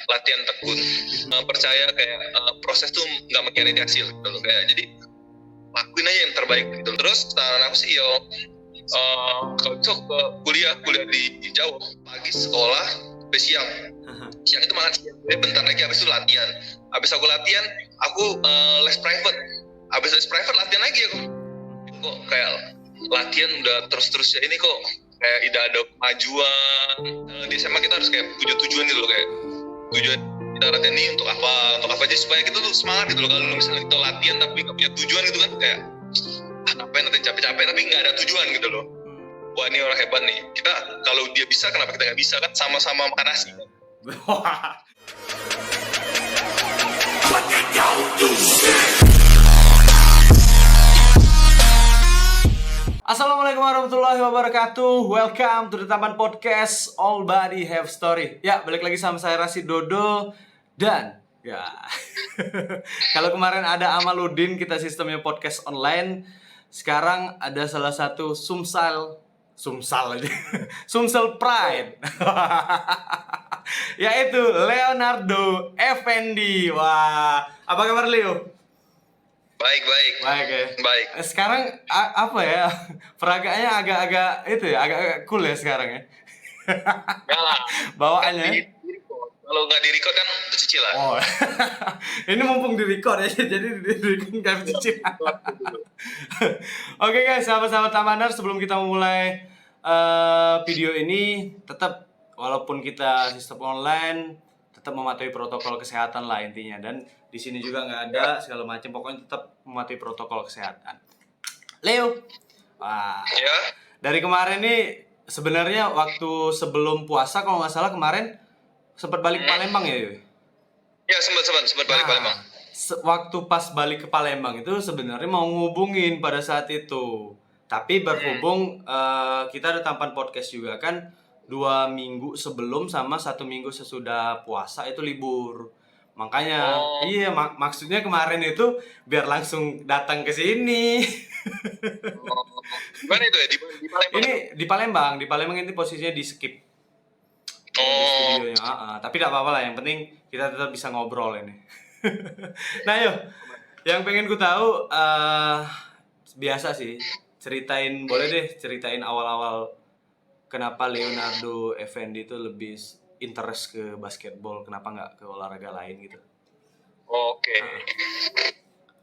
latihan tekun, percaya kayak proses tuh nggak mengkhianati hasil gitu loh, kayak jadi lakuin aja yang terbaik gitu. Terus saran aku sih kalau bisa kuliah di jauh, pagi sekolah sampai siang itu makan siang, bentar lagi habis itu latihan, habis aku latihan aku les private, habis les private latihan lagi aku. Kok kayak latihan udah terus-terus ya ini kok kayak tidak ada kemajuan. Di SMA kita harus kayak punya tujuan gitu loh, kayak tujuan kita latihan ini untuk apa aja supaya kita tuh semangat gitu loh. Kalau misalnya kita latihan tapi nggak punya tujuan gitu kan, kayak ngapain nanti capek-capek tapi nggak ada tujuan gitu loh. Wah ini orang hebat nih, kita kalau dia bisa kenapa kita nggak bisa, kan sama-sama makan nasi. Assalamualaikum warahmatullahi wabarakatuh. Welcome to the Taman Podcast All Body Have Story. Ya, balik lagi sama saya Rasid Dodo. Dan ya kalau kemarin ada Amaludin, kita sistemnya podcast online. Sekarang ada salah satu Sumsel aja Sumsel Pride yaitu Leonardo Effendi. Wah, apa kabar Leo? Baik ya. Baik. Sekarang apa ya? Peragaannya agak-agak itu ya, agak cool ya sekarang ya. Enggak lah. Bawaannya. Kalau nggak di-record kan cicilan. Oh. Ini mumpung di-record ya, jadi di-record nggak cicilan. Oke guys, sahabat-sahabat Tamanar, sebelum kita memulai video ini, tetap walaupun kita sistem online, tetap mematuhi protokol kesehatan lah intinya. Dan di sini juga nggak ada segala macam, pokoknya tetap mematuhi protokol kesehatan. Leo, wah, Ya. Dari kemarin nih sebenarnya waktu sebelum puasa kalau nggak salah kemarin sempat balik Palembang ya, Yoy? Ya sempat balik Palembang. Waktu pas balik ke Palembang itu sebenarnya mau ngubungin pada saat itu, tapi berhubung kita ada tampan podcast juga kan, 2 minggu sebelum sama 1 minggu sesudah puasa itu libur. Makanya iya maksudnya kemarin itu biar langsung datang ke sini. Gimana itu ya di Palembang? Ini di Palembang ini posisinya di skip. Di studionya. Tapi tidak apa-apa lah, yang penting kita tetap bisa ngobrol ini. Nah, yo, yang pengen ku tahu biasa sih, boleh deh ceritain awal-awal kenapa Leonardo Effendi itu lebih interest ke basketball, kenapa nggak ke olahraga lain gitu? Oke.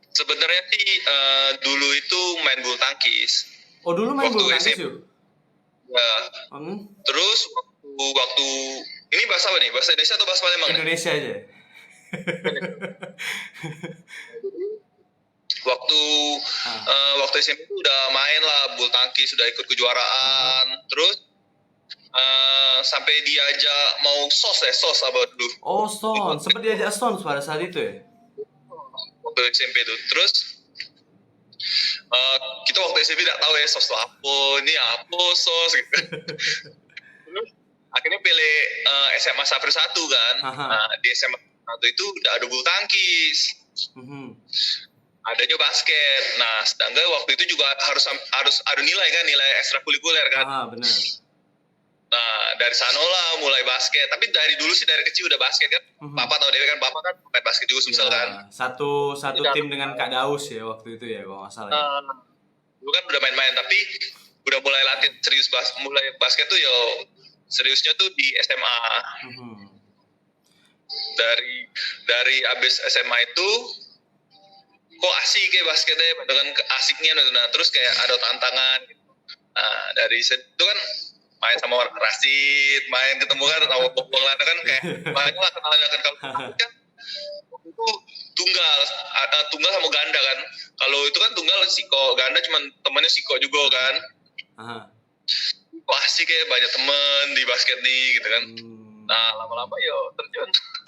Sebenarnya sih dulu itu main bulu tangkis. Oh, dulu main bulu tangkis yuk? Ya. Terus waktu ini bahasa apa nih? Bahasa Indonesia atau bahasa Palembang? Indonesia aja. Waktu SMP itu udah main lah bulu tangkis, sudah ikut kejuaraan. Terus sampai diajak mau sos apa dulu. Oh, SON, sempat diajak SON pada saat itu ya? Waktu SMP itu. Terus kita waktu SMP tidak tahu ya sos itu apa sos gitu. Terus akhirnya pilih SMA Safri 1 kan. Nah, di SMA 1 itu udah ada bulu tangkis. Adanya basket. Nah, sedangkan waktu itu juga harus ada nilai kan, nilai ekstrakurikuler kan. Benar. Nah, dari sana lah mulai basket. Tapi dari dulu sih, dari kecil udah basket kan. Papa tahu Dewi kan, Papa kan main basket juga Sumsel kan. Satu tim dengan Kak Daus ya waktu itu ya, kalau nggak salah. Dulu kan udah main-main, tapi udah mulai latihan serius mulai basket tuh seriusnya tuh di SMA. Dari abis SMA itu kok asik kayak basketnya dengan asiknya. Nah, terus kayak ada tantangan gitu. Nah, dari situ kan main sama orang Rasid, main ketemu kan sama Bobong Lana kan, kayak banyak lah kenalannya kan. Kalau kan itu tunggal sama ganda kan. Kalau itu kan tunggal Siko, ganda cuman temannya Siko juga kan. Kok asik kayak banyak temen di basket nih gitu kan. Nah, lama-lama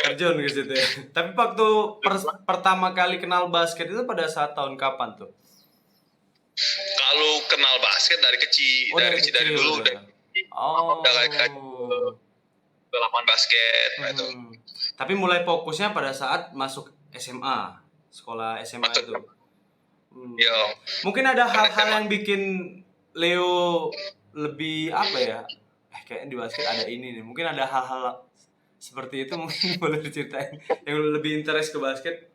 terjun ke situ ya. Tapi waktu pertama kali kenal basket itu pada saat tahun kapan tuh? Kalau kenal basket dari kecil, dari dulu udah. Udah kayak ke lapangan basket gitu. Tapi mulai fokusnya pada saat masuk SMA, sekolah SMA itu. Mungkin ada hal-hal yang bikin Leo lebih apa ya? Kayaknya di basket ada ini nih. Mungkin ada hal-hal seperti itu mungkin boleh diceritain yang lebih interest ke basket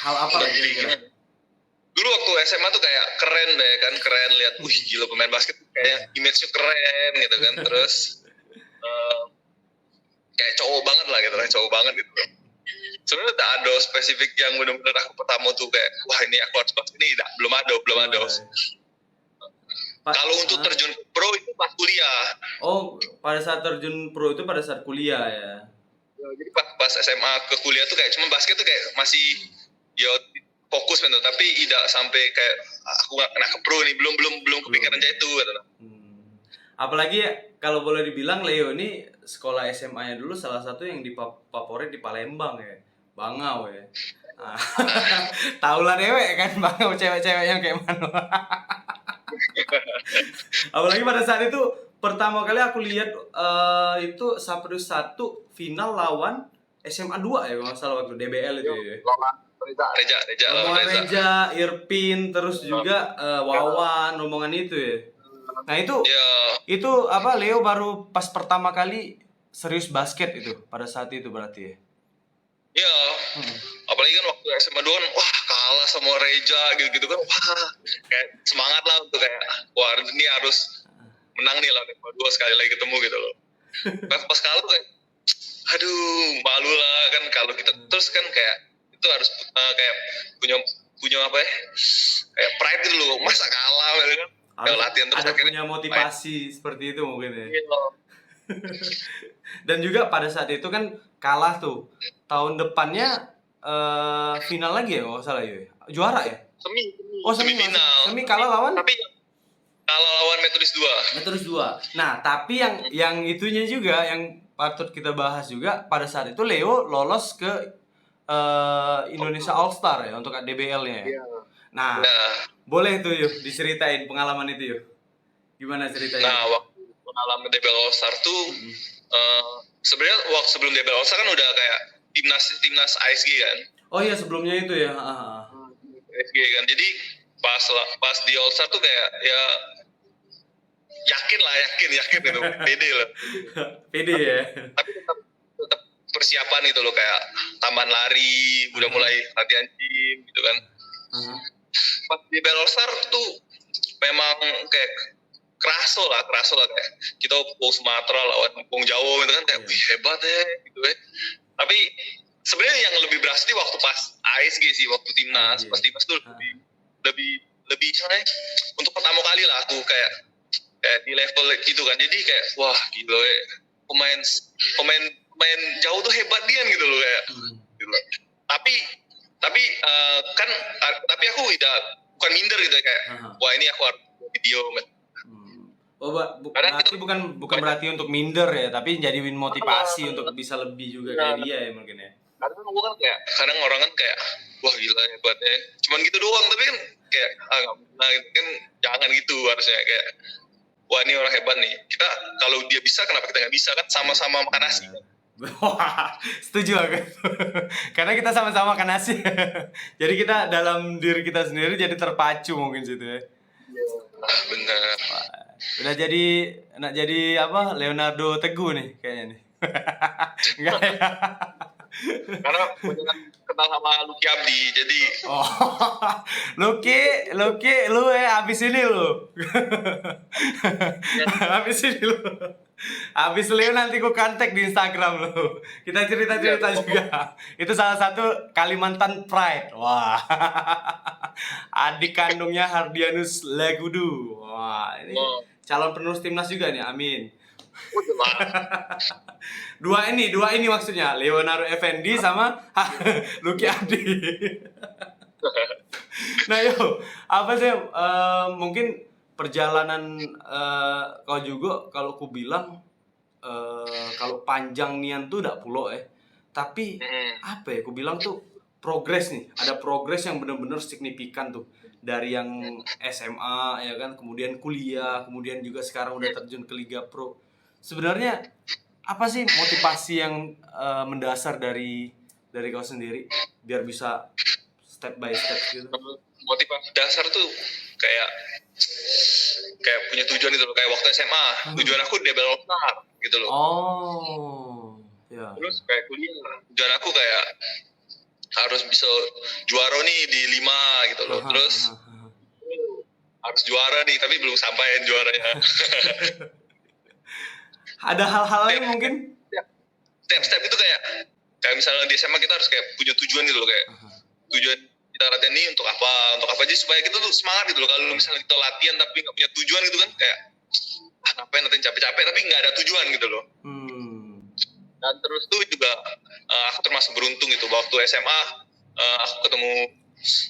hal apa lagi kira-kira? Dulu waktu SMA tuh kayak keren deh kan, keren lihat, wih gila pemain basket kayak image-nya keren gitu kan, terus kayak cowok banget lah gitu, cowok banget gitu. Sebenarnya tak ada spesifik yang benar-benar aku pertama tuh kayak, wah ini aku harus basket ini, belum ada. Kalau untuk terjun pro itu pas kuliah. Oh, pada saat terjun pro itu pada saat kuliah ya. Jadi pas SMA ke kuliah tuh kayak cuma basket tuh kayak masih ya fokus gitu, tapi tidak sampai kayak aku kena ke pro nih, belum kepikiran aja itu gitu. Apalagi kalau boleh dibilang Leo ini sekolah SMA-nya dulu salah satu yang favorit di Palembang ya. Bangau ya. Tahu lah dewek kan Bangau cewek-ceweknya kayak mana. Apalagi pada saat itu pertama kali aku lihat itu Saprus 1 final lawan SMA 2 ya kalau nggak salah waktu DBL itu ya. Reja, Irpin, terus juga Wawan, rombongan itu ya. Nah itu apa Leo baru pas pertama kali serius basket itu pada saat itu berarti ya? Iya, apalagi kan waktu SMA 2 kan, wah kalah sama Reja gitu-gitu kan, wah kayak semangat lah untuk kayak, wah ini harus menang nih lah SMA 2 sekali lagi ketemu gitu loh. Pas kalah tuh kayak, aduh malu lah kan kalau kita terus kan kayak itu harus kayak punya apa ya, kayak pride gitu loh, masa kalah gitu kan. Harus latihan terus ada akhirnya punya motivasi seperti itu mungkin ya. Dan juga pada saat itu kan kalah tuh. Tahun depannya final lagi ya kalau salah ya. Juara ya? Semifinal. Semi kalah lawan? Tapi kalah lawan Metodis 2. Metodis 2. Nah, tapi yang itunya juga yang patut kita bahas juga pada saat itu Leo lolos ke Indonesia All Star ya untuk DBL-nya ya. Nah, boleh tuh yuk diceritain pengalaman itu yuk. Gimana ceritanya? Nah, waktu pengalaman DBL All Star tuh sebenarnya waktu sebelum DBL All Star kan udah kayak timnas ASG kan. Oh iya sebelumnya itu ya. ASG kan. Jadi pas di All Star tuh kayak ya yakin gitu, pede lah. Pede ya. Tapi tetap persiapan gitu loh, kayak taman lari, udah mulai latihan gym gitu kan. Pas di DBL All Star tuh memang kayak keraso lah kayak kita Wong Sumatera lawan Wong Jawa gitu kan, kayak wih hebat ya gitu ya. Tapi sebenarnya yang lebih berasa di waktu pas ASG sih, waktu timnas. Pas timnas tuh lebih sebenarnya untuk pertama kali lah aku kayak di level gitu kan. Jadi kayak wah gitu ya, pemain jauh tuh hebat dia gitu loh kayak. Gitu. Tapi aku bukan minder gitu ya, kayak wah ini aku harus video. Berarti bukan berarti untuk minder ya, tapi jadiin motivasi untuk bisa lebih juga kayak dia ya mungkin ya. Kadang orang kan kayak wah gila hebatnya, cuman gitu doang, tapi kan kayak gitu kan, jangan gitu harusnya, kayak wah ini orang hebat nih, kita kalau dia bisa kenapa kita nggak bisa, kan sama-sama makan nasi kan. Wah, setuju aku. Karena kita sama-sama makan nasi. Jadi kita dalam diri kita sendiri jadi terpacu mungkin situ ya. Benar. Udah jadi apa? Leonardo Teguh nih kayaknya nih. Enggak ya. Karena jangan kenal sama Lucky Abdi, jadi Lucky lu abis ini lu. Abis Leo nanti ku kontak di Instagram lu. Kita cerita-cerita juga. Itu salah satu Kalimantan Pride. Wah. Adik kandungnya Hardianus Legudu. Wah, ini calon penerus timnas juga nih. Amin. Dua ini maksudnya Leonardo Effendi sama Lucky Abdi. Nah yo, apa sih mungkin perjalanan kau juga kalau ku bilang kalau panjang nian tuh udah pulau tapi apa ya ku bilang tuh progres nih, ada progres yang benar-benar signifikan tuh dari yang SMA ya kan, kemudian kuliah, kemudian juga sekarang udah terjun ke Liga Pro. Sebenarnya apa sih motivasi yang mendasar dari kau sendiri biar bisa step by step gitu? Motivasi dasar tuh kayak punya tujuan gitu loh, kayak waktu SMA tujuan aku DBL All Star gitu loh. Ya. Terus kayak kuliah, tujuan aku kayak harus bisa juara nih di 5 gitu loh. Terus harus juara nih, tapi belum sampai juaranya. Ada hal-hal lain mungkin? Step itu kayak misalnya di SMA kita harus kayak punya tujuan gitu loh, kayak tujuan kita latihan ini untuk apa aja supaya kita tuh semangat gitu loh. Kalau misalnya kita latihan tapi nggak punya tujuan gitu kan, kayak ngapain latihan capek-capek tapi nggak ada tujuan gitu loh. Dan terus tuh juga aku termasuk beruntung gitu, waktu SMA aku ketemu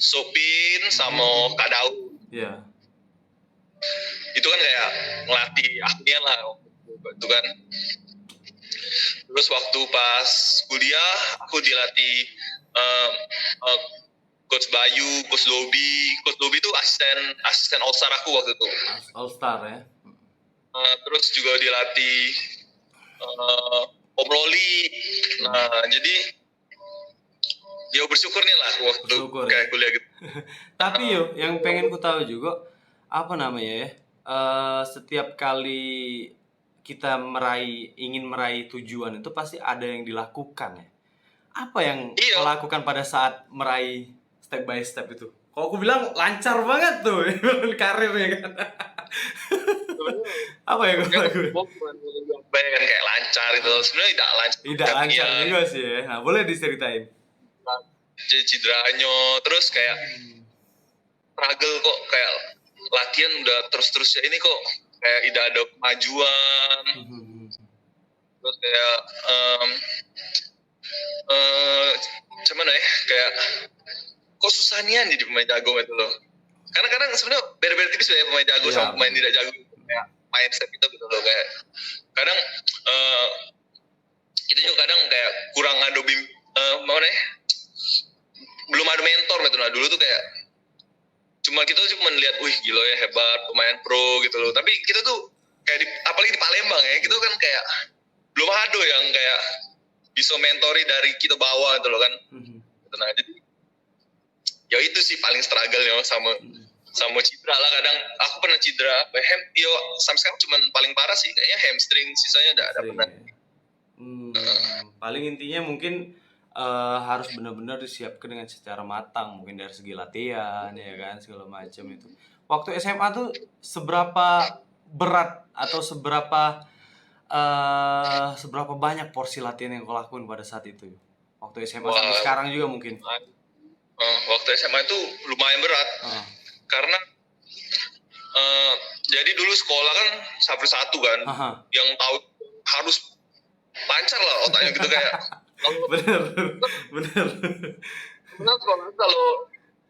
Sopin sama Kak Daud. Iya. Itu kan kayak ngelatih akunya lah itu kan. Terus waktu pas kuliah aku dilatih Coach Bayu, Coach Dobi itu asisten All Star aku waktu itu. All Star ya. Terus juga dilatih Om Loli. Nah, jadi ya bersyukur nih lah waktu kayak kuliah gitu. Tapi yang pengen ku tahu juga apa namanya ya? Setiap kali kita ingin meraih tujuan itu pasti ada yang dilakukan ya. Apa yang kau lakukan pada saat meraih step by step itu? Kalau aku bilang lancar banget tuh karirnya kan. Apa yang kau lakukan? Bayangkan kayak lancar itu, sebenarnya tidak lancar. Tidak lancar juga sih ya. Nah, boleh diceritain. Jadi cederanya, terus kayak struggle kok, kayak latihan udah terus ya ini kok kayak tidak ada kemajuan. Terus kayak gimana ya, kayak kok susah nian jadi pemain jago gitu loh. Karena kadang sebenarnya beda-beda tipis ya pemain jago sama pemain tidak jago, kayak mindset gitu loh. Kayak kadang itu juga kadang kayak kurang ada belum ada mentor gitu. Nah dulu tuh kayak kita cuma lihat, wih gila ya hebat pemain pro gitu loh. Tapi kita tuh kayak apalagi di Palembang ya, kita kan kayak belum ada yang kayak bisa mentori dari kita bawah gitu loh kan. Nah jadi ya itu sih paling struggle ya sama cedera lah. Kadang aku pernah cedera sampai sekarang cuma paling parah sih kayaknya hamstring, sisanya ada pernah. Paling intinya mungkin harus benar-benar disiapkan dengan secara matang, mungkin dari segi latihan ya kan, segala macam itu. Waktu SMA tuh seberapa berat atau seberapa banyak porsi latihan yang kau lakuin pada saat itu? Waktu SMA sampai sekarang juga mungkin. Waktu SMA itu lumayan berat. Karena jadi dulu sekolah kan satu kan, yang tahu harus lancar lah otaknya gitu kayak. Bener. Benar kalau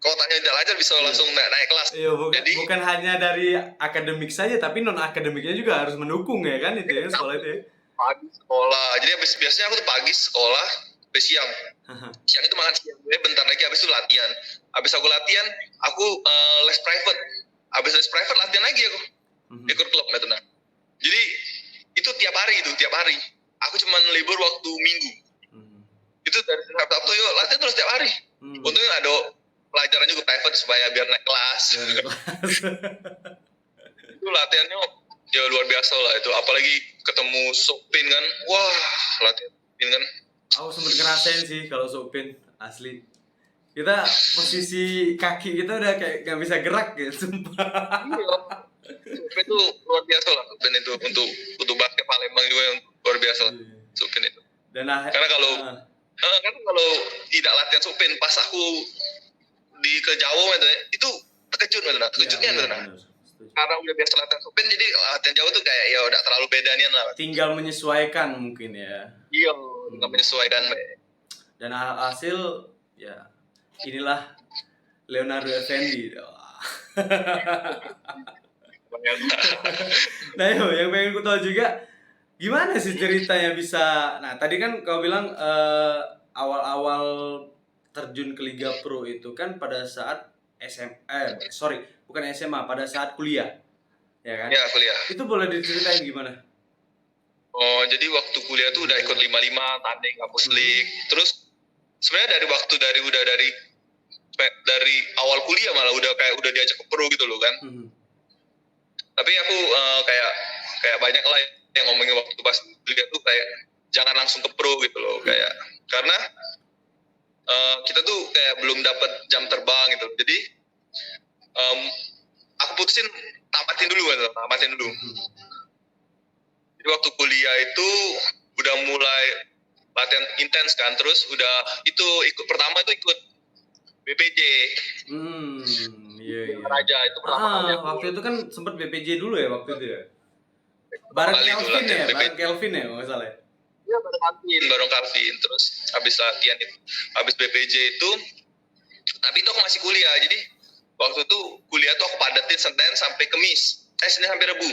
otaknya tidak lancar bisa langsung naik kelas. Iya, bukan hanya dari akademik saja, tapi non akademiknya juga harus mendukung ya kan itu ya sekolah itu ya. Pagi sekolah, jadi biasanya aku tuh pagi sekolah, sampai siang. Siang itu makan siang, bentar lagi habis itu latihan. Habis aku latihan, aku les private. Habis les private latihan lagi aku. Ikut klub gitu nah. Jadi itu tiap hari. Aku cuma libur waktu Minggu. Itu dari Sabtu yuk latihan terus tiap hari. Untungnya ada pelajaran juga private supaya biar naik kelas. Itu latihannya ya luar biasa lah itu. Apalagi ketemu Sopin kan, wah latihan Sopin kan. Aku sempet ngerasain sih kalau Sopin asli. Kita posisi kaki kita udah kayak gak bisa gerak gitu, sumpah. Sopin itu luar biasa lah, Sopin itu untuk basket Palembang juga yang luar biasa lah, Sopin itu. Karena kalau tidak latihan Sopin, pas aku ke Jawa itu terkejut gitu nah, terkejutnya gitu nah. Karena udah biasa latihan Sopin, jadi latihan Jawa tuh kayak ya udah terlalu bedanian lah. Tinggal menyesuaikan mungkin ya. Iya, tinggal menyesuaikan. Dan hasil ya inilah Leonardo Effendi. Nah yang pengen ku tahu juga gimana sih ceritanya bisa. Nah tadi kan kau bilang awal-awal terjun ke Liga Pro itu kan pada saat bukan SMA, pada saat kuliah, ya kan? Ya kuliah. Itu boleh diceritain gimana? Oh jadi waktu kuliah tuh udah ikut 55 tanding kampus league. Terus sebenarnya dari awal kuliah malah udah diajak ke pro gitu loh kan. Tapi aku kayak banyak lah yang ngomongin waktu pas kuliah tuh kayak jangan langsung ke pro gitu loh, kayak karena kita tuh kayak belum dapat jam terbang gitu. Jadi aku putusin tamatin dulu. Jadi waktu kuliah itu udah mulai latihan intens kan, terus udah itu pertama itu ikut BPJ. Iya. Raja itu pertama kali aku. Waktu itu kan sempat BPJ dulu ya waktu itu ya. Bareng Kelvin ya, kalau nggak salah ya. Iya, bareng Calvin. Terus habis latihan itu, habis BPJ itu, tapi itu aku masih kuliah. Jadi waktu itu kuliah tuh aku padatin Senin sampai Senin sampai Rabu.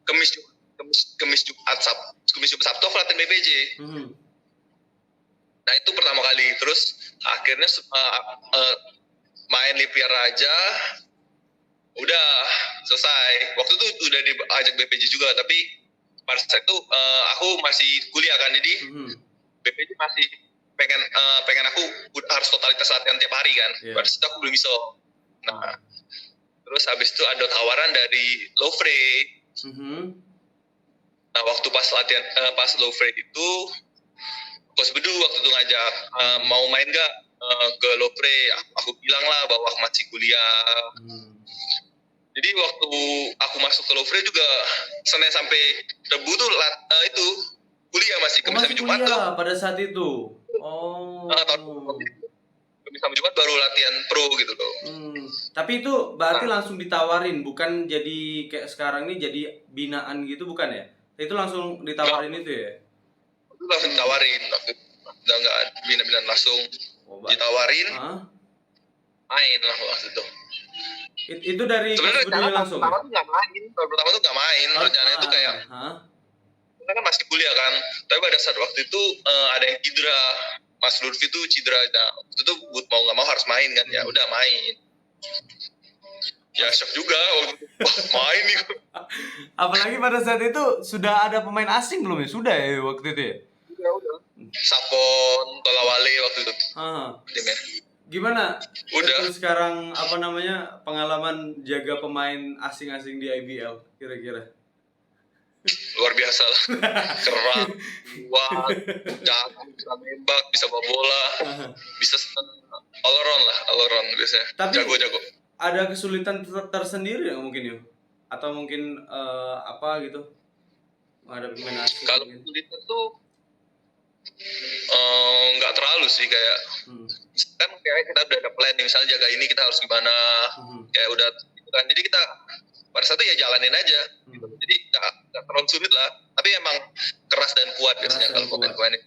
Kemis Jumat Sabtu aku latihan BPJ. Nah itu pertama kali. Terus akhirnya main Lipiar Raja, udah selesai. Waktu itu udah diajak BPJ juga, tapi pada saat itu aku masih kuliah kan, jadi BPJ masih pengen aku harus totalitas latihan tiap hari kan. Pada saat itu aku belum bisa. Nah terus habis itu ada tawaran dari Lofre. Nah waktu pas latihan pas Lofre itu Coach Bedu waktu itu ngajak mau main gak ke Lofre. Aku bilang lah bahwa aku masih kuliah. Jadi waktu aku masuk ke Lofre juga Senin sampai Rabu tuh itu kuliah masih Kamis sampai Jumat tuh. Pada saat itu. Kamis sampai Jumat baru latihan pro gitu loh. Tapi itu berarti langsung ditawarin, bukan jadi kayak sekarang ini jadi binaan gitu, bukan ya? Itu langsung ditawarin itu ya? Itu langsung ditawarin. Udah nggak bina-binaan, langsung ditawarin. Main lah waktu itu. Itu dari sebenarnya langsung. Pertama tuh nggak main. Rencananya itu kayak kita kan masih kuliah kan. Tapi pada saat waktu itu ada yang cedera. Mas Lutfi tuh cedera. Nah, waktu itu mau nggak mau harus main kan. Ya udah main. Ya shock juga waktu itu. Wah, main nih. Apalagi pada saat itu sudah ada pemain asing belum ya? Sudah ya waktu itu ya? Udah. Sapon, Tolawale waktu itu. Timnya. Gimana? Udah. Itu sekarang pengalaman jaga pemain asing-asing di IBL kira-kira? Luar biasa lah. Keras, kuat, jago, bisa nembak, bisa bawa bola, bisa all around biasanya. Tapi jago. Ada kesulitan tersendiri ya mungkin ya? Atau mungkin apa gitu? Ada pemain asing. Kalau kesulitan tuh nggak terlalu sih, kayak kan kayak kita udah ada plan, misalnya jaga ini kita harus gimana, kayak udah kan, jadi kita pada saat itu ya jalanin aja gitu. Jadi nggak terlalu sulit lah, tapi emang keras dan kuat biasanya kalau pemain ini.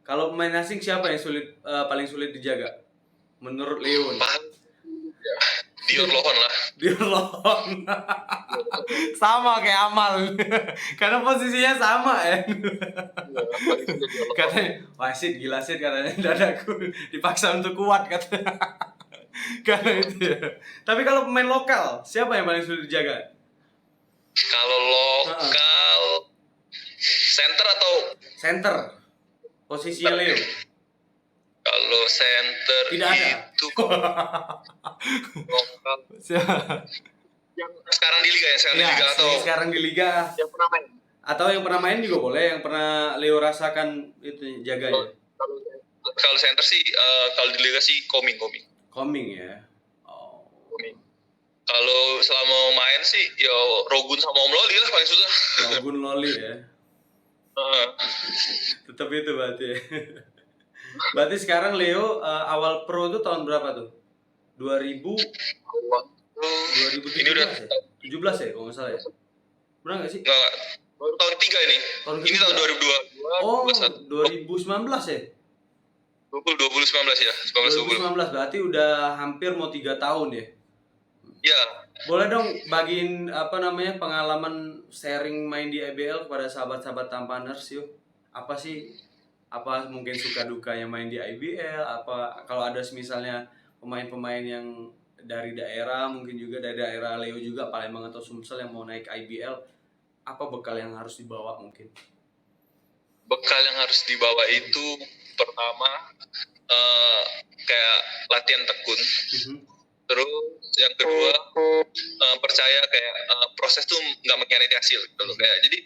Kalau pemain asing siapa yang paling sulit dijaga menurut Leon? Dior Lohon lah. Sama kayak Amal. Karena posisinya sama ya. Katanya, wah Sid gila Sid katanya, dadaku dipaksa untuk kuat katanya. Karena itu ya. Tapi kalau pemain lokal, siapa yang paling sulit dijaga? Kalau lokal, center. Posisinya Leo. Kalau center tidak ada. Itu lokal. Yang sekarang di liga sekarang di liga yang pernah main. Atau yang pernah main juga boleh, yang pernah Leo rasakan itu jaga ya. Kalau center sih kalau di liga sih Koming ya. Koming. Kalau selama main sih ya Rogun sama Om Loli lah paling susah. Rogun Loli ya. Tetap itu berarti. Berarti sekarang Leo awal pro itu tahun berapa tuh? 2017 ini udah ya? 17 ya kalau nggak salah ya? Benar nggak sih? Nggak. Tahun 3 ini. Ini tahun 2022. Oh, 2019 ya? 2019 ya. 2019 berarti udah hampir mau 3 tahun ya? Iya. Boleh dong bagiin pengalaman sharing main di IBL kepada sahabat-sahabat Tampaners yuk. Apa sih? Apa mungkin suka dukanya main di IBL? Apa kalau ada misalnya pemain-pemain yang dari daerah, mungkin juga dari daerah Leo juga, Palembang atau Sumsel yang mau naik IBL, apa bekal yang harus dibawa mungkin? Bekal yang harus dibawa itu pertama kayak latihan tekun. Terus yang kedua percaya kayak proses tuh nggak mengkhianati hasil gitu loh. Kayak jadi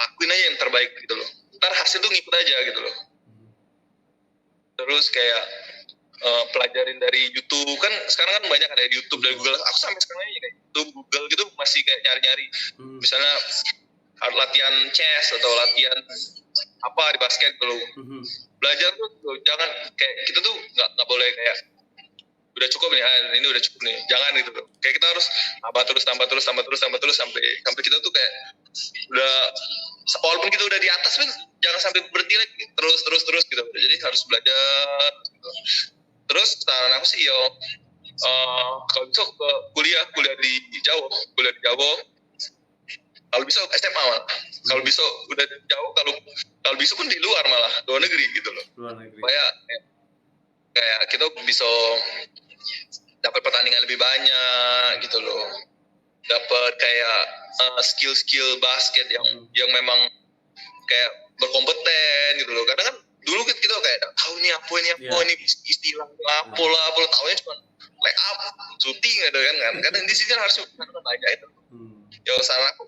lakuin aja yang terbaik gitu loh. Ntar hasil tuh ngikut aja gitu loh. Terus kayak pelajarin dari YouTube kan, sekarang kan banyak ada di YouTube, dari Google. Aku sampai sekarang aja kayak YouTube, Google gitu masih kayak nyari-nyari. Misalnya latihan chess atau latihan apa di basket gitu loh. Belajar tuh jangan kayak kita tuh nggak boleh kayak udah cukup nih, ini udah cukup nih, jangan gitu loh. Kayak kita harus tambah terus sampai kita tuh kayak udah, walaupun kita udah di atas pun jangan sampai berhenti lagi, terus gitu. Jadi harus belajar gitu. Terus saran aku sih kalau bisa ke kuliah di Jawa, kalau bisa SMA malah. Kalau bisa udah jauh, kalau bisa pun di luar malah, luar negeri gitu loh. Supaya kayak kita bisa dapat pertandingan lebih banyak gitu loh, dapat kayak skill basket yang memang kayak berkompeten gitu loh. Karena kan dulu kita kayak tahu ini apa ini istilah apa tahunya cuma lay up, shooting gitu kan. Karena di sini harus banyak itu. Ya saran aku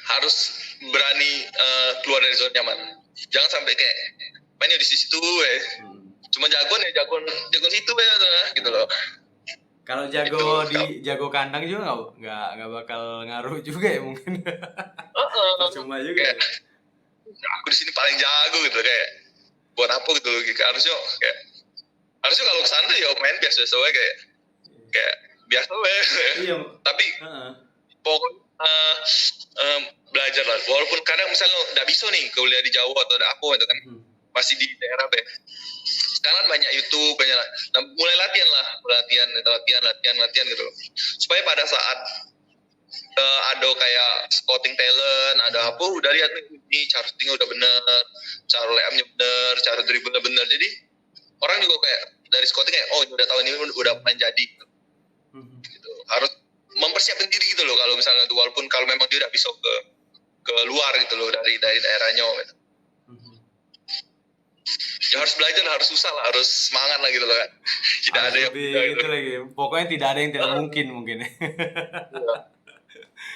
harus berani keluar dari zona nyaman. Jangan sampai kayak mainnya di situ cuma jagoan situ gitu loh. Kalau jago di jago kandang juga nggak bakal ngaruh juga ya mungkin. Cuma juga. Kayak, aku di sini paling jago gitu kayak buat apa gitu loh. Harusnya kalau kesana ya main biasa kayak biasa Iya. Tapi pokoknya belajar lah. Walaupun kadang misalnya nggak bisa nih kuliah di Jawa atau ada apa gitu kan, masih di daerah sekarang banyak YouTube, mulai latihan gitu loh. Supaya pada saat ada kayak scouting talent, ada apa udah lihat nih cara shooting udah bener, cara layupnya bener, cara dribble bener. Jadi orang juga kayak dari scouting kayak udah tahu ini udah main jadi gitu. Harus mempersiapkan diri gitu loh, kalau misalnya itu, walaupun kalau memang dia tidak bisa ke luar gitu loh dari daerahnya gitu. Ya harus belajar, harus susah lah, harus semangat lah gitu loh kan. Tidak ada yang gitu lagi. Pokoknya tidak ada yang tidak mungkin.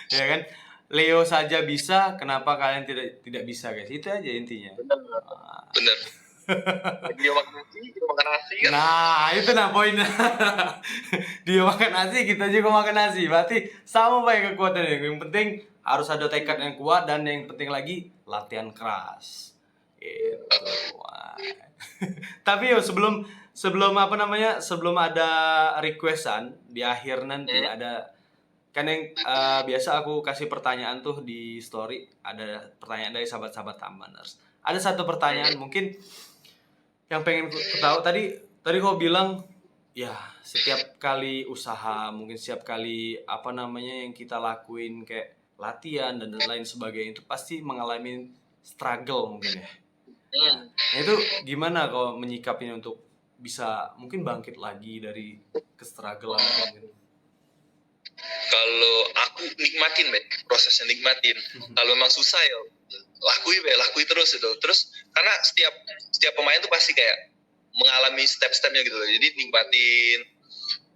Ya kan? Leo saja bisa, kenapa kalian tidak bisa, guys? Itu aja intinya. Bener. Dia makan nasi kan. Nah, itu poinnya. Dia makan nasi, kita juga makan nasi. Berarti sama baik kekuatannya. Yang penting harus ada tekad yang kuat, dan yang penting lagi latihan keras. Gitu. Tapi sebelum ada requestan di akhir nanti ada kan yang biasa aku kasih pertanyaan tuh di story, ada pertanyaan dari sahabat-sahabat Tambaners. Ada satu pertanyaan mungkin yang pengen ku tahu, tadi kau bilang ya setiap kali usaha, mungkin setiap kali yang kita lakuin kayak latihan dan lain sebagainya itu pasti mengalami struggle mungkin ya. Nah, itu gimana kau menyikapinya untuk bisa mungkin bangkit lagi dari kestrugglean mungkin? Kalau aku nikmatin prosesnya, kalau memang susah ya lakui terus itu. Terus karena setiap pemain tuh pasti kayak mengalami step-stepnya gitu loh. Jadi nikmatin.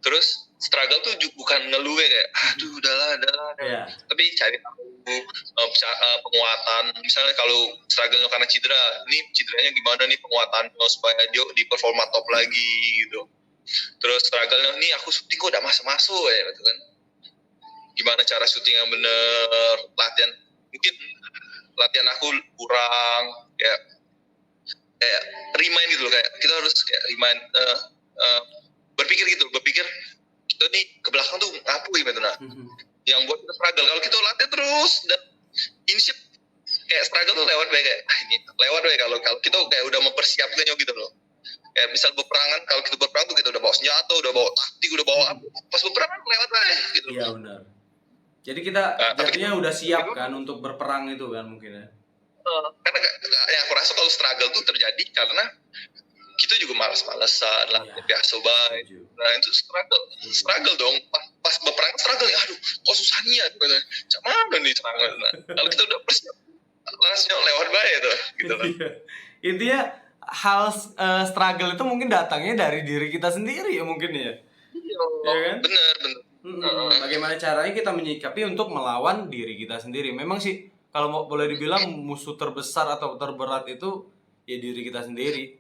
Terus struggle tuh bukan ngeluh kayak aduh udahlah. Yeah. Tapi cari tahu penguatan. Misalnya kalau struggle karena cedera, ini cederanya gimana nih penguatannya supaya dia di performa top lagi gitu. Terus struggle-nya nih aku syuting kok udah masuk ya gitu kan. Gimana cara syuting yang bener, latihan aku kurang, kayak remind gitu loh, kayak kita harus kayak remind, berpikir kita nih ke belakang tuh ngapain gitu yang buat kita struggle. Kalau kita latihan terus dan inisiatif kayak struggle tuh lewat kalau kita kayak udah mempersiapkannya gitu loh. Kayak misal berperangan, kalau kita berperang tuh kita udah bawa senjata, udah bawa taktik, udah bawa apa, pas berperang lewat gitu. Iya benar. Jadi kita jadinya udah siap kan untuk berperang itu kan mungkin ya. Karena yang aku rasa kalau struggle tuh terjadi karena kita juga malas-malesan lah, biasa banget. Nah itu struggle dong. Pas berperang struggle ya, aduh kok susah nih ya. Macam mana nih struggle? Nah, kalau kita udah persiap, langsung lewat banget tuh gitu lah. Intinya hal struggle itu mungkin datangnya dari diri kita sendiri ya mungkin ya. Iya kan? Bener. Bagaimana caranya kita menyikapi untuk melawan diri kita sendiri. Memang sih kalau mau boleh dibilang musuh terbesar atau terberat itu ya diri kita sendiri.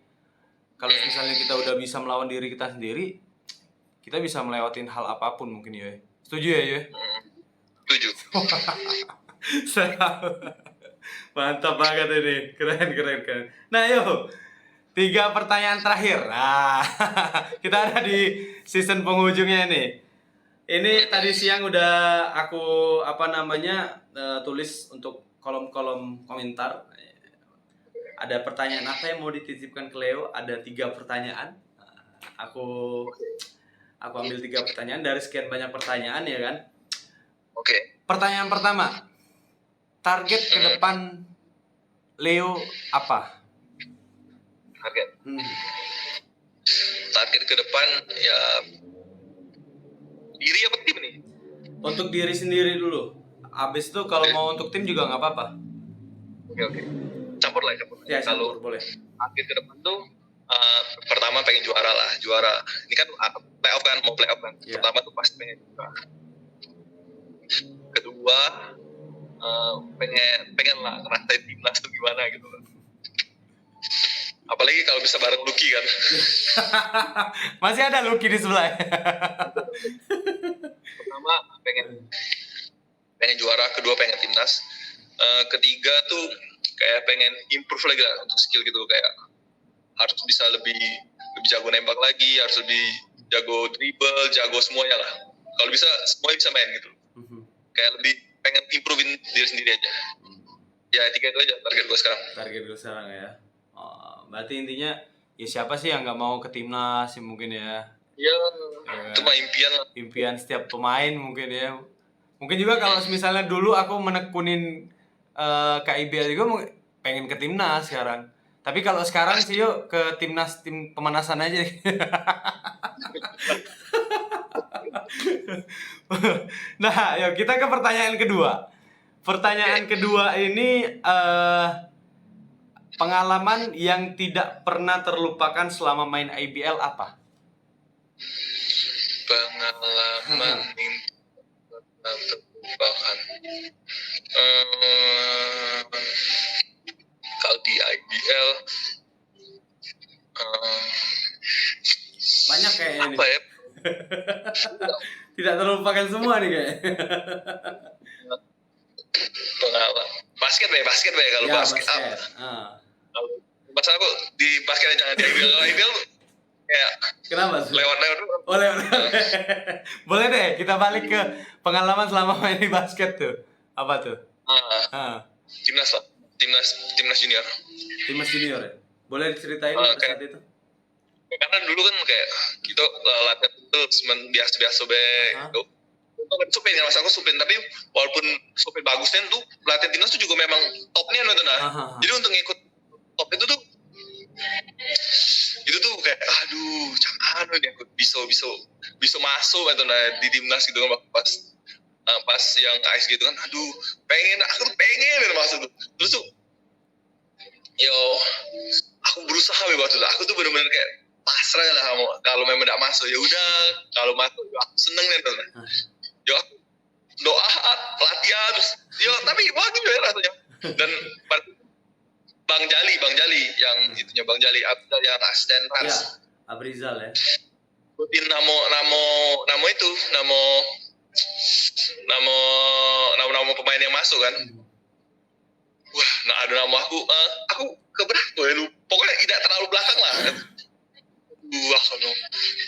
Kalau misalnya kita udah bisa melawan diri kita sendiri, kita bisa melewatin hal apapun mungkin ya. Setuju ya, Yoy? Setuju. Mantap banget ini, keren. Nah, yuk, 3 pertanyaan terakhir. Nah, kita ada di season penghujungnya nih. Ini tadi siang udah aku tulis untuk kolom-kolom komentar. Ada pertanyaan apa yang mau dititipkan ke Leo? Ada 3 pertanyaan. Aku ambil 3 pertanyaan dari sekian banyak pertanyaan ya kan. Oke. Pertanyaan pertama. Target ke depan Leo apa? Target ke depan ya diri apa tim nih? Untuk diri sendiri dulu. Abis itu kalau mau untuk tim juga nggak apa-apa. Oke. Campur. Ya, Kalau boleh. target ke depan tuh pertama pengen juara. Ini kan playoff kan, mau playoff kan. Yeah. Pertama tuh pasti pengen juara. Kedua pengen lah ngerasain timnas tuh gimana gitu. Apalagi kalau bisa bareng Lucky kan. Masih ada Lucky di sebelah. Pertama pengen juara, kedua pengen timnas. Ketiga tuh kayak pengen improve lagi lah untuk skill gitu, kayak harus bisa lebih jago nembak lagi, harus lebih jago dribble, jago semuanya lah. Kalau bisa semuanya bisa main gitu. Kayak lebih pengen improvein diri sendiri aja. Ya 3 itu aja target gue sekarang. Target gue sekarang ya. Oh, berarti intinya ya siapa sih yang nggak mau ke timnas ya mungkin ya. Iya, itu mah impian lah. Impian setiap pemain mungkin ya. Mungkin juga kalau misalnya dulu aku menekunin KIBL juga pengen ke timnas sekarang. Tapi kalau sekarang sih yuk ke tim pemanasan aja. Nah, yuk kita ke pertanyaan kedua. Pertanyaan kedua ini pengalaman yang tidak pernah terlupakan selama main IBL apa? Pengalaman yang tak terlupakan. Kalau di IBL banyak kayaknya apa ya? Tidak terlupakan semua nih kayak. Pengalaman basket be kalau Ya, basket. Masa aku di basket jangan di IBL. Kalau IBL kayak kenapa sih? Lewat. Boleh. Boleh deh, kita balik ke pengalaman selama main di basket tuh. Apa tuh? Timnas lah. Timnas junior. Timnas junior ya? Boleh diceritain pada saat itu? Karena dulu kan kayak kita latihan itu cuma biasa be gitu. Itu kan supin kan, masa aku supin, tapi walaupun supin bagusnya tuh latihan timnas tuh juga memang topnya nonton nah. Jadi untuk ngikut top itu tuh kayak aduh jangan nih aku bisa masuk atau nah di timnas gitu kan pas yang AS gitu kan aduh aku tuh pengen masuk tuh. Terus tuh aku berusaha bebas tuh. Aku tuh benar-benar kayak pasrah lah kalau memang tidak masuk ya udah, kalau masuk aku seneng nih tuh. Aku doa latihan terus tapi bagus ya rasanya. Dan Bang Jali yang itunya Bang Jali yang asisten Rans. Ya, Abrizal ya. Sebutin nama pemain yang masuk kan. Wah, nah ada nama aku keberapa ya lu. Pokoknya tidak terlalu belakang lah. Wah,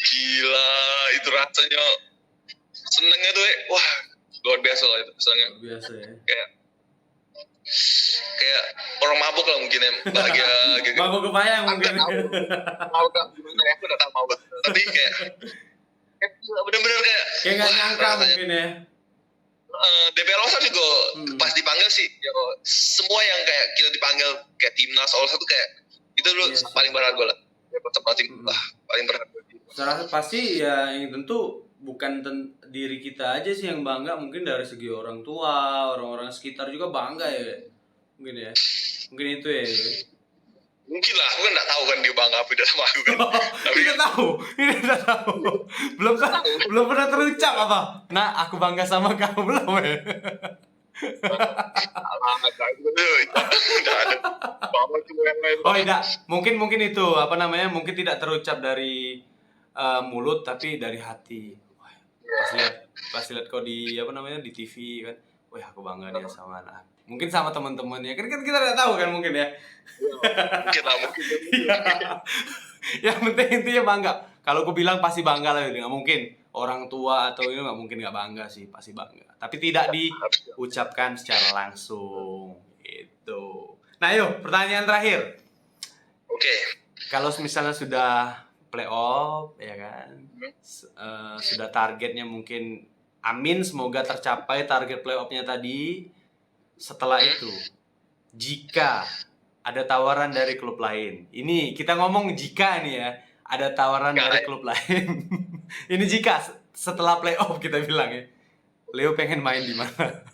gila itu rasanya senengnya tuh wah luar biasa lah itu senengnya. Luar biasa ya. Kayak orang mabuk lah mungkin ya, bahagia gitu. Mabuk kebayang mungkin. Mau gimana ya, aku udah tahu mabuk. Tapi kayak bener-bener kayak nggak nyangka mungkin ya. DP Rosa juga pas dipanggil sih, semua yang kayak kita dipanggil kayak timnas All Star tuh kayak itu dulu paling berharga lah. Ya pertama tim lah paling berharga. Secara pasti ya yang tentu bukan diri kita aja sih yang bangga, mungkin dari segi orang tua, orang-orang sekitar juga bangga ya. Mungkin ya. Mungkin itu ya. Mungkin lah, aku kan nggak tahu kan dia bangga apa sama aku kan. Tapi tidak tahu. Belum pernah terucap apa. Nah, aku bangga sama kamu belum ya. Alah, nggak ada. Bawa cuma yang lain. Oh tidak, mungkin itu apa namanya? Mungkin tidak terucap dari mulut tapi dari hati. Wah, pas lihat kau di apa namanya di TV kan, wah aku bangga dia sama anak. Mungkin sama teman-temannya kan kita tidak tahu kan mungkin ya. Mungkin lah, mungkin. Iya. Yang penting intinya bangga. Kalau aku bilang pasti bangga lah, nggak mungkin orang tua atau ini nggak mungkin nggak bangga sih, pasti bangga. Tapi tidak diucapkan secara langsung itu. Nah, yuk pertanyaan terakhir. Oke. Kalau misalnya sudah playoff, ya kan, sudah targetnya mungkin, amin semoga tercapai target playoffnya tadi. Setelah itu, jika ada tawaran dari klub lain, ini kita ngomong jika nih ya, ada tawaran dari klub lain. Ini jika setelah playoff kita bilang ya, Leo pengen main di mana?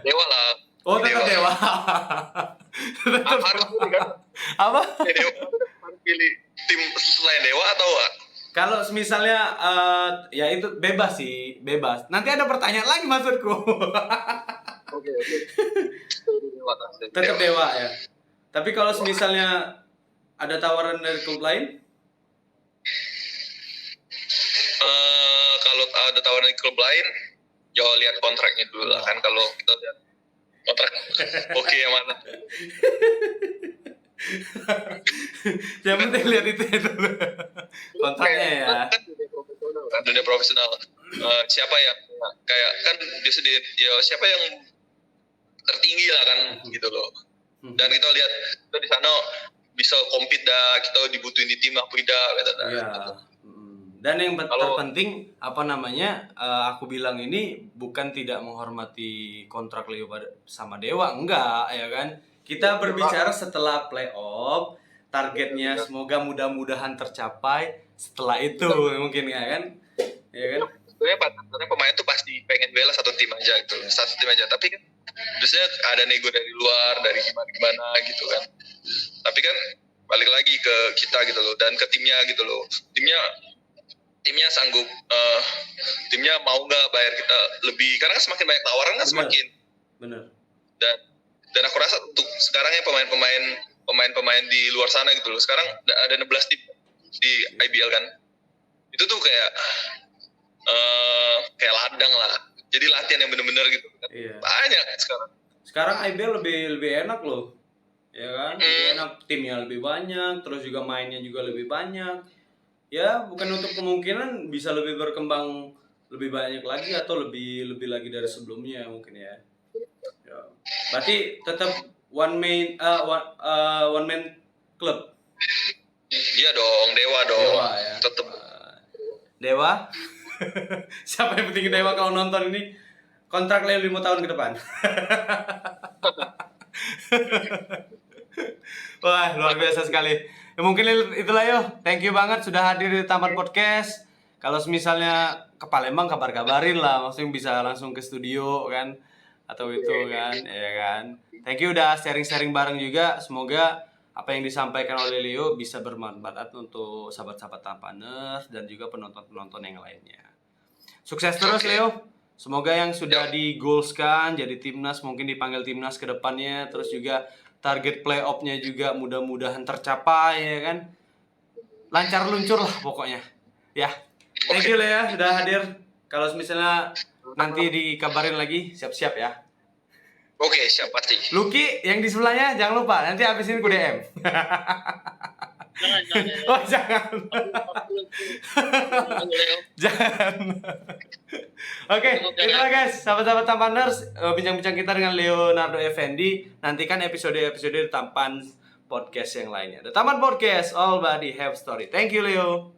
Dewa lah. Oh, tetap Dewa. Harus pilih kan? Apa? Dewa harus pilih tim selain Dewa atau kalau misalnya ya itu bebas sih, bebas. Nanti ada pertanyaan lagi maksudku. Oke. Tetap Dewa ya. Tapi kalau misalnya ada tawaran dari klub lain? Kalau ada tawaran dari klub lain, yo lihat kontraknya dulu lah kan. Kalau kita lihat kontrak, oke yang mana? Yang penting lihat itu dulu kontraknya ya. Kan dunia profesional. Siapa yang kayak kan ya siapa yang tertinggi lah kan gitu loh. Dan kita lihat kita di sana bisa compete dah, kita dibutuhin di tim apa tidak gitu. Iya. Dan yang terpenting apa namanya, aku bilang ini bukan tidak menghormati kontrak Leo sama Dewa, enggak ya kan. Kita berbicara setelah playoff, targetnya semoga mudah-mudahan tercapai setelah itu mungkin ya kan. Ya kan? Sebenarnya pemain tuh pasti pengen bela satu tim aja gitu, satu tim aja. Tapi kan biasanya ada nego dari luar, dari gimana gitu kan. Tapi kan balik lagi ke kita gitu loh, dan ke timnya gitu loh. Timnya sanggup, timnya mau nggak bayar kita lebih, karena kan semakin banyak tawaran kan semakin. Benar. Dan aku rasa untuk sekarang ya pemain di luar sana gitu loh. Sekarang ada 16 tim di IBL kan. Itu tuh kayak ladang lah. Jadi latihan yang bener-bener gitu kan. Iya. Banyak sekarang. Sekarang IBL lebih enak loh. Ya kan? Lebih enak, timnya lebih banyak, terus juga mainnya juga lebih banyak. Ya, bukan untuk kemungkinan bisa lebih berkembang lebih banyak lagi atau lebih lagi dari sebelumnya mungkin ya. Ya. Berarti tetap one man club. Iya dong, Dewa dong. Dewa ya. Tetap. Dewa. Siapa yang penting Dewa kalau nonton ini? Kontrak Leo 5 tahun ke depan. Wah, luar biasa sekali. Ya, mungkin itulah yo. Thank you banget sudah hadir di Tampan Podcast. Kalau misalnya ke Palembang kabar-kabarin lah, maksudnya bisa langsung ke studio kan atau itu kan, ya kan. Thank you udah sharing-sharing bareng juga. Semoga apa yang disampaikan oleh Leo bisa bermanfaat untuk sahabat-sahabat Tampaners dan juga penonton-penonton yang lainnya. Sukses terus Leo. Semoga yang sudah di-goalskan jadi timnas mungkin dipanggil timnas ke depannya, terus juga target playoff-nya juga mudah-mudahan tercapai ya kan. Lancar luncur lah pokoknya. Ya. Thank you Lea sudah hadir. Kalau misalnya nanti dikabarin lagi siap-siap ya. Oke, siap pasti. Lucky yang di sebelahnya jangan lupa nanti habis ini ku DM. Jangan. Oh, jangan. Jangan. Oke, itulah guys, sahabat-sahabat Tampaners, bincang-bincang kita dengan Leonardo Effendi. Nantikan episode-episode Tampan Podcast yang lainnya. The Tampan Podcast, all body have story. Thank you Leo.